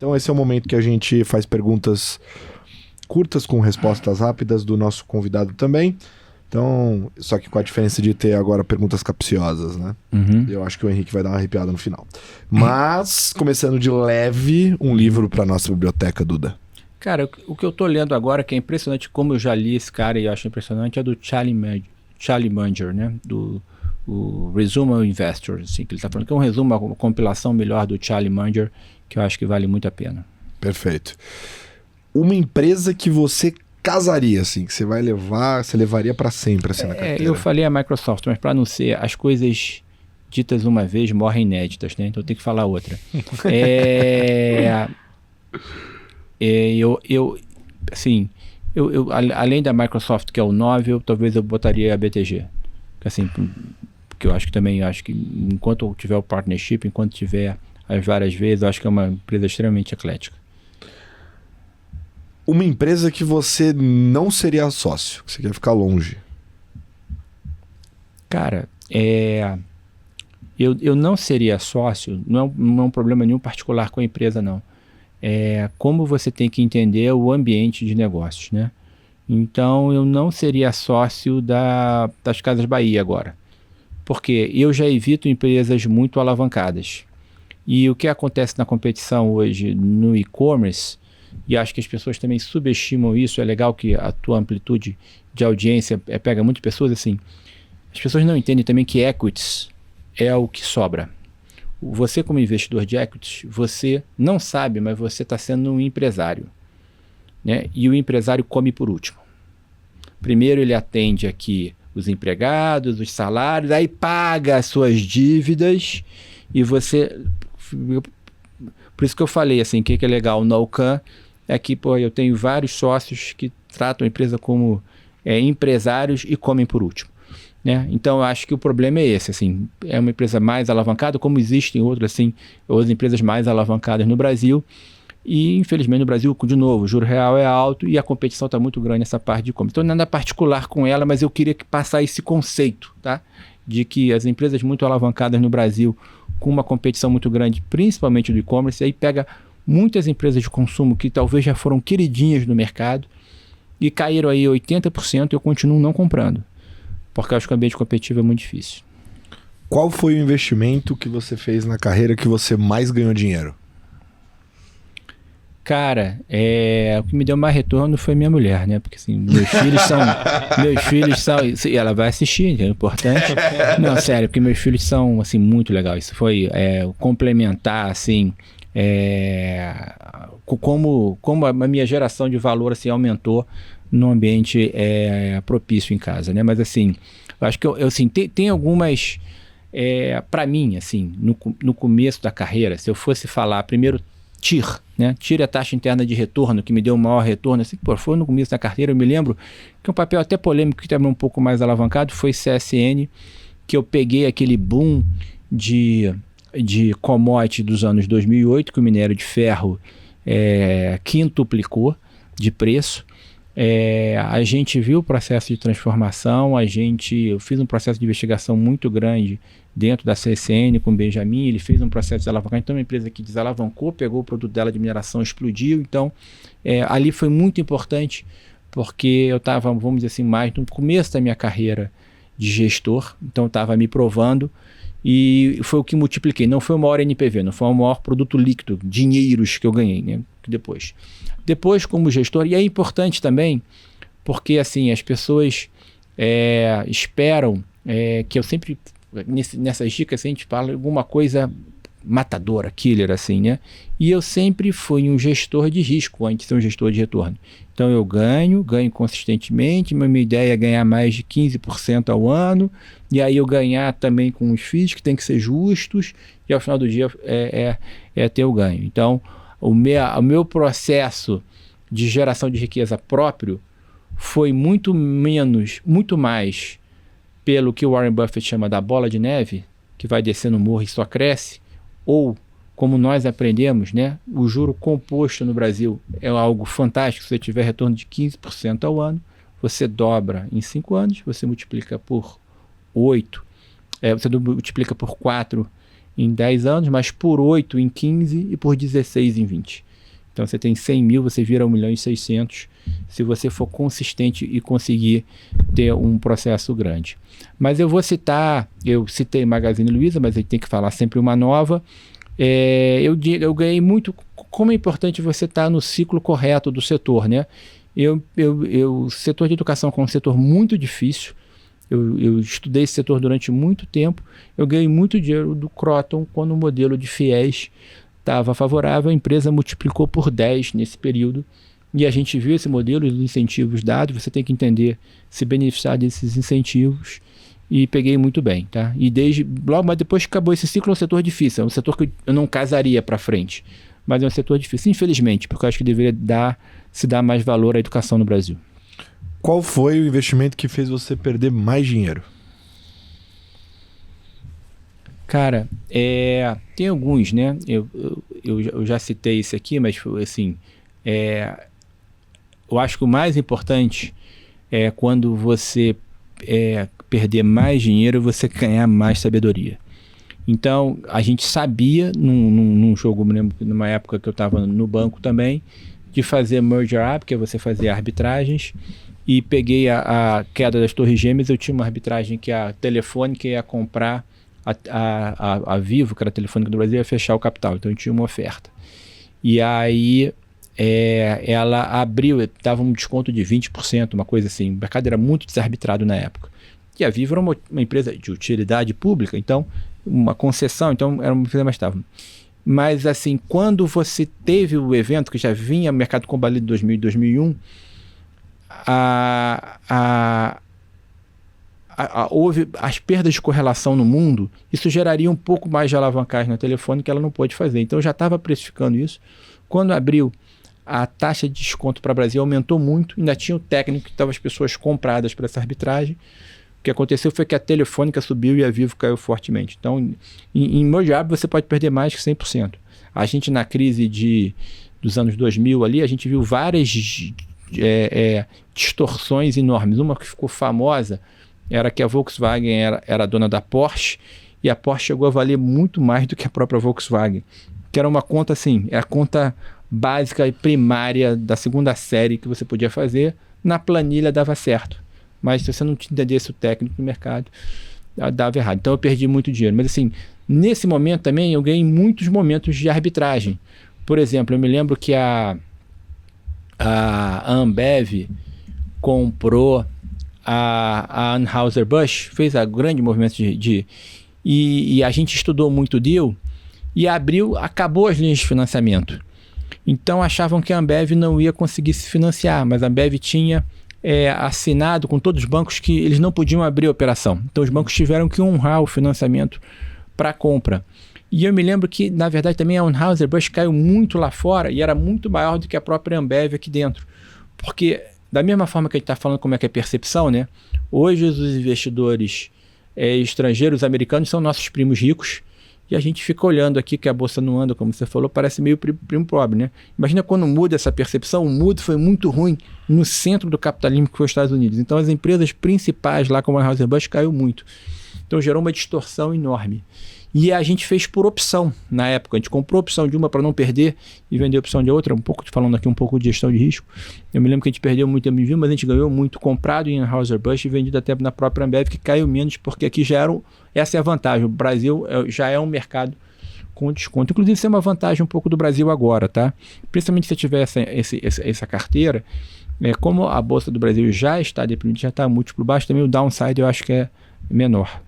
Então esse é o momento que a gente faz perguntas curtas com respostas rápidas do nosso convidado também. Então, só que com a diferença de ter agora perguntas capciosas, né? Eu acho que o Henrique vai dar uma arrepiada no final. Mas, começando de leve, um livro para nossa biblioteca, Duda. Cara, o que eu tô lendo agora, que é impressionante, como eu já li esse cara e eu acho impressionante, é do Charlie Munger, né? O Resume ao Investor, assim, que ele tá falando que é um resumo, uma compilação melhor do Charlie Munger, que eu acho que vale muito a pena. Perfeito. Uma empresa que você casaria, assim, que você vai levar, você levaria para sempre, assim, na carteira. Eu falei a Microsoft, mas para não ser, as coisas ditas uma vez morrem inéditas, né? Então eu tenho que falar outra. Além da Microsoft, que é o Novell, talvez eu botaria a BTG. Assim, porque eu acho que enquanto eu tiver o partnership, enquanto tiver as várias vezes, eu acho que é uma empresa extremamente eclética. Uma empresa que você não seria sócio, que você quer ficar longe. Cara, eu não seria sócio, não é um problema nenhum particular com a empresa, não. Como você tem que entender o ambiente de negócios, né? Então, eu não seria sócio das Casas Bahia agora. Porque eu já evito empresas muito alavancadas. E o que acontece na competição hoje no e-commerce, e acho que as pessoas também subestimam isso, é legal que a tua amplitude de audiência pega muitas pessoas, assim, as pessoas não entendem também que equities é o que sobra. Você como investidor de equities, você não sabe, mas você está sendo um empresário, né? E o empresário come por último. Primeiro ele atende aqui os empregados, os salários, aí paga as suas dívidas e você... Por isso que eu falei assim, que é legal no Alcan é que eu tenho vários sócios que tratam a empresa como empresários e comem por último, né? Então eu acho que o problema é esse, assim, é uma empresa mais alavancada, como existem outras empresas mais alavancadas no Brasil, e infelizmente no Brasil, de novo, o juro real é alto e a competição está muito grande nessa parte de e-commerce. Então nada particular com ela, mas eu queria passar esse conceito, tá? De que as empresas muito alavancadas no Brasil, com uma competição muito grande, principalmente do e-commerce, aí pega muitas empresas de consumo que talvez já foram queridinhas no mercado e caíram aí 80% e eu continuo não comprando, porque eu acho que o ambiente competitivo é muito difícil. Qual foi o investimento que você fez na carreira que você mais ganhou dinheiro? Cara, o que me deu mais retorno foi minha mulher, né? Porque assim, meus filhos são, e ela vai assistir, é importante. Não, sério, porque meus filhos são assim muito legal. Isso foi complementar assim, como a minha geração de valor assim aumentou num ambiente propício em casa, né? Mas assim, eu acho que eu assim, tem algumas, para mim, assim, no começo da carreira, se eu fosse falar primeiro TIR, né? TIR é a taxa interna de retorno, que me deu o maior retorno, assim, foi no começo da carreira, eu me lembro que um papel até polêmico, que também um pouco mais alavancado, foi CSN, que eu peguei aquele boom de commodity dos anos 2008, que o minério de ferro quintuplicou de preço. A gente viu o processo de transformação, eu fiz um processo de investigação muito grande dentro da CSN com o Benjamin, ele fez um processo de alavancagem, então uma empresa que desalavancou, pegou o produto dela de mineração, explodiu, então ali foi muito importante, porque eu estava, vamos dizer assim, mais no começo da minha carreira de gestor, então eu estava me provando, e foi o que multipliquei, não foi o maior NPV, não foi o maior produto líquido, dinheiros que eu ganhei, né, depois como gestor, e é importante também, porque assim, as pessoas esperam que eu sempre, nessas dicas, a gente fala alguma coisa matadora, killer, assim, né? E eu sempre fui um gestor de risco antes de ser um gestor de retorno. Então eu ganho consistentemente, minha ideia é ganhar mais de 15% ao ano, e aí eu ganhar também com os FIIs que tem que ser justos, e ao final do dia ter o ganho. Então, o meu processo de geração de riqueza próprio foi muito mais pelo que o Warren Buffett chama da bola de neve, que vai descer no morro e só cresce, ou como nós aprendemos, né, o juro composto no Brasil é algo fantástico. Se você tiver retorno de 15% ao ano, você dobra em 5 anos, você multiplica por 8, você multiplica por 4 em 10 anos, mas por 8 em 15 e por 16 em 20. Então você tem 100 mil, você vira 1.600.000, se você for consistente e conseguir ter um processo grande. Mas eu citei Magazine Luiza, mas a gente tem que falar sempre uma nova. Eu ganhei muito, como é importante você estar no ciclo correto do setor, né? O setor de educação é um setor muito difícil. Eu estudei esse setor durante muito tempo. Eu ganhei muito dinheiro do Kroton quando o modelo de FIES estava favorável. A empresa multiplicou por 10 nesse período. E a gente viu esse modelo, os incentivos dados. Você tem que entender, se beneficiar desses incentivos. E peguei muito bem, tá? E mas depois que acabou esse ciclo, é um setor difícil. É um setor que eu não casaria para frente. Mas é um setor difícil, infelizmente, porque eu acho que deveria se dar mais valor à educação no Brasil. Qual foi o investimento que fez você perder mais dinheiro? Cara, tem alguns, né? Eu já citei esse aqui, mas assim, eu acho que o mais importante é quando você perder mais dinheiro, você ganhar mais sabedoria. Então, a gente sabia, num jogo, me lembro, numa época que eu estava no banco também, de fazer merger up, que é você fazer arbitragens, e peguei a queda das Torres Gêmeas. Eu tinha uma arbitragem que a Telefônica ia comprar a Vivo, que era a Telefônica do Brasil, ia fechar o capital, então eu tinha uma oferta. E aí ela abriu, dava um desconto de 20%, uma coisa assim. O mercado era muito desarbitrado na época. E a Vivo era uma empresa de utilidade pública, então uma concessão, então era uma empresa mais estável. Mas assim, quando você teve o evento, que já vinha mercado combalido em 2000 e 2001, houve as perdas de correlação no mundo. Isso geraria um pouco mais de alavancagem na Telefônica, que ela não pôde fazer. Então eu já estava precificando isso. Quando abriu, a taxa de desconto para o Brasil aumentou muito. Ainda tinha o técnico que estavam as pessoas compradas para essa arbitragem. O que aconteceu foi que a Telefônica subiu e a Vivo caiu fortemente. Então, em merger up, você pode perder mais que 100%. A gente, na crise dos anos 2000 ali, a gente viu várias distorções enormes. Uma que ficou famosa era que a Volkswagen era dona da Porsche, e a Porsche chegou a valer muito mais do que a própria Volkswagen, que era uma conta assim, a conta básica e primária da segunda série que você podia fazer. Na planilha dava certo, mas se você não entendesse o técnico do mercado, dava errado. Então eu perdi muito dinheiro. Mas assim, nesse momento também eu ganhei muitos momentos de arbitragem. Por exemplo, eu me lembro que a Ambev comprou a Anheuser-Busch, fez a grande movimento e a gente estudou muito o deal, e acabou as linhas de financiamento. Então achavam que a Ambev não ia conseguir se financiar, mas a Ambev tinha assinado com todos os bancos que eles não podiam abrir a operação. Então os bancos tiveram que honrar o financiamento para a compra. E eu me lembro que, na verdade, também a Anheuser-Busch caiu muito lá fora e era muito maior do que a própria Ambev aqui dentro. Porque, da mesma forma que a gente está falando como é que é percepção, né? Hoje os investidores estrangeiros, americanos, são nossos primos ricos, e a gente fica olhando aqui que a bolsa não anda, como você falou, parece meio primo pobre, né? Imagina quando muda essa percepção. O mudo foi muito ruim no centro do capitalismo, que foi os Estados Unidos. Então as empresas principais lá, como a Anheuser-Busch, caiu muito. Então gerou uma distorção enorme. E a gente fez por opção na época. A gente comprou a opção de uma para não perder e vendeu a opção de outra. Falando aqui um pouco de gestão de risco. Eu me lembro que a gente perdeu muito em MV, mas a gente ganhou muito comprado em Anheuser-Busch e vendido até na própria Ambev, que caiu menos, porque aqui essa é a vantagem. O Brasil já é um mercado com desconto. Inclusive, isso é uma vantagem um pouco do Brasil agora, tá? Principalmente se tiver essa carteira. Como a Bolsa do Brasil já está deprimida, já está múltiplo baixo, também o downside eu acho que é menor.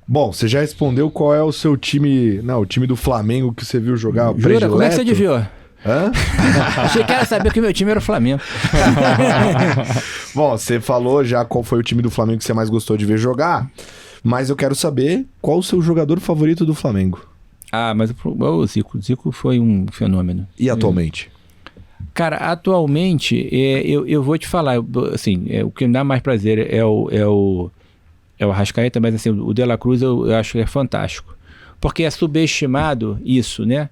Bom, você já respondeu qual é o seu time... Não, o time do Flamengo que você viu jogar. Jura? Predileto? Como é que você adivinhou? Hã? Achei que era saber que o meu time era o Flamengo. Bom, você falou já qual foi o time do Flamengo que você mais gostou de ver jogar, mas eu quero saber qual o seu jogador favorito do Flamengo. Mas o Zico. O Zico foi um fenômeno. E atualmente? Cara, atualmente, eu vou te falar, assim, o que me dá mais prazer é o Arrascaeta, mas assim, o De La Cruz eu acho que é fantástico. Porque é subestimado isso, né?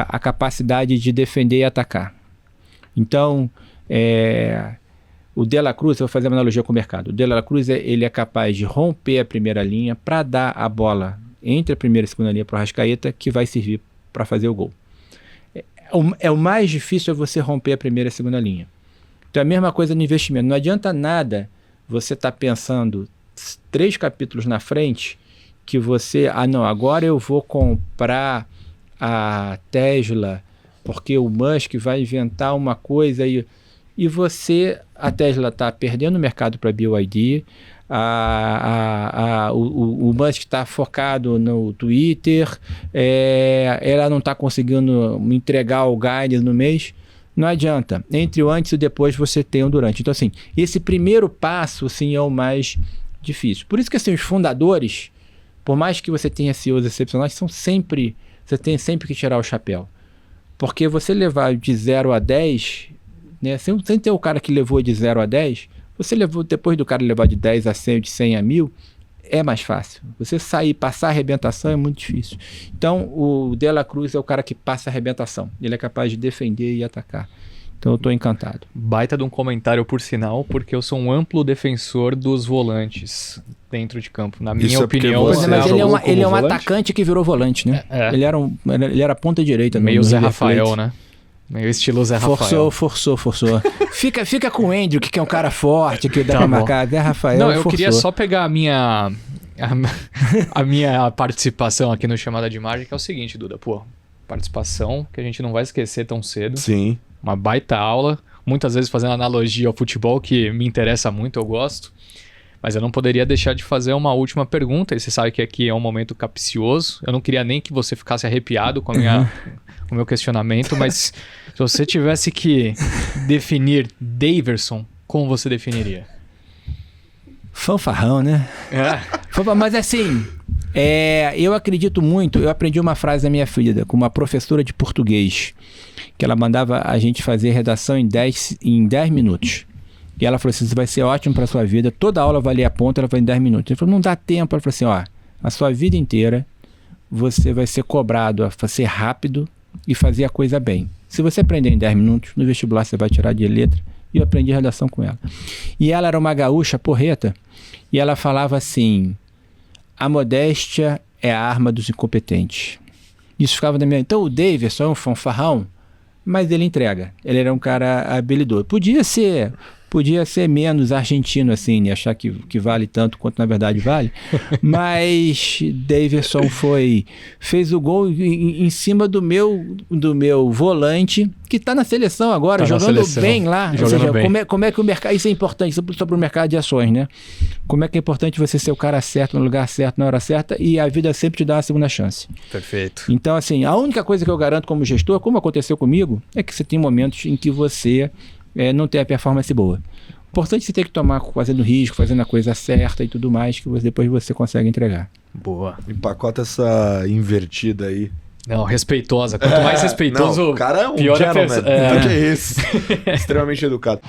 A capacidade de defender e atacar. Então, o De La Cruz, eu vou fazer uma analogia com o mercado. O De La Cruz, ele é capaz de romper a primeira linha para dar a bola entre a primeira e a segunda linha para o Arrascaeta, que vai servir para fazer o gol. o mais difícil é você romper a primeira e a segunda linha. Então é a mesma coisa no investimento. Não adianta nada você estar pensando 3 capítulos na frente que você... não, agora eu vou comprar a Tesla porque o Musk vai inventar uma coisa e a Tesla está perdendo o mercado para a BYD, o Musk está focado no Twitter, ela não está conseguindo entregar o guide no mês. Não adianta. Entre o antes e o depois você tem o durante. Então, assim, esse primeiro passo, assim, é o mais difícil. Por isso que, assim, os fundadores, por mais que você tenha CEOs excepcionais, você tem sempre que tirar o chapéu. Porque você levar de 0 a 10, né, sem ter o cara que levou de 0 a 10, você levou, depois do cara levar de 10 a 100, de 100 a 1000, é mais fácil. Você passar a arrebentação é muito difícil. Então, o De La Cruz é o cara que passa a arrebentação. Ele é capaz de defender e atacar. Então, eu estou encantado. Baita de um comentário, por sinal, porque eu sou um amplo defensor dos volantes dentro de campo. Na minha opinião... Mas ele é um atacante que virou volante, né? Ele era ponta direita. Meio Zé Rafael, né? Meio estilo Zé Rafael. Forçou. Fica com o Andrew, que é um cara forte, que dá pra marcar. Zé Rafael. Não, eu queria só pegar a minha participação aqui no Chamada de Margem, que é o seguinte, Duda. Pô, participação que a gente não vai esquecer tão cedo. Sim. Uma baita aula. Muitas vezes fazendo analogia ao futebol, que me interessa muito, eu gosto. Mas eu não poderia deixar de fazer uma última pergunta. E você sabe que aqui é um momento capcioso. Eu não queria nem que você ficasse arrepiado com o meu questionamento, mas se você tivesse que definir Daverson, como você definiria? Fanfarrão, né? Mas assim, eu acredito muito. Eu aprendi uma frase da minha filha, com uma professora de português, que ela mandava a gente fazer redação em 10 minutos. E ela falou assim, isso vai ser ótimo para a sua vida, toda aula vai ler a ponta, ela vai em 10 minutos. Ele falou, não dá tempo. Ela falou assim, a sua vida inteira você vai ser cobrado a ser rápido e fazer a coisa bem. Se você aprender em 10 minutos, no vestibular você vai tirar de letra. E eu aprendi redação com ela. E ela era uma gaúcha porreta, e ela falava assim, a modéstia é a arma dos incompetentes. Isso ficava na minha... Então o Daverson é um fanfarrão, mas ele entrega. Ele era um cara habilidoso. Podia ser menos argentino, assim, né? Achar que vale tanto quanto na verdade vale. Mas Daverson fez o gol em cima do meu volante, que está na seleção agora, jogando bem lá. Ou seja, bem. Como é que o mercado... Isso é importante, isso é para o mercado de ações, né? Como é que é importante você ser o cara certo, no lugar certo, na hora certa, e a vida sempre te dá a segunda chance. Perfeito. Então, assim, a única coisa que eu garanto como gestor, como aconteceu comigo, é que você tem momentos em que você... não ter a performance boa. Importante você ter que tomar, fazendo risco, fazendo a coisa certa e tudo mais, que depois você consegue entregar. Boa. Empacota essa invertida aí. Não, respeitosa. Quanto mais respeitoso, o cara é um pior gentleman. é Que é esse? Extremamente educado.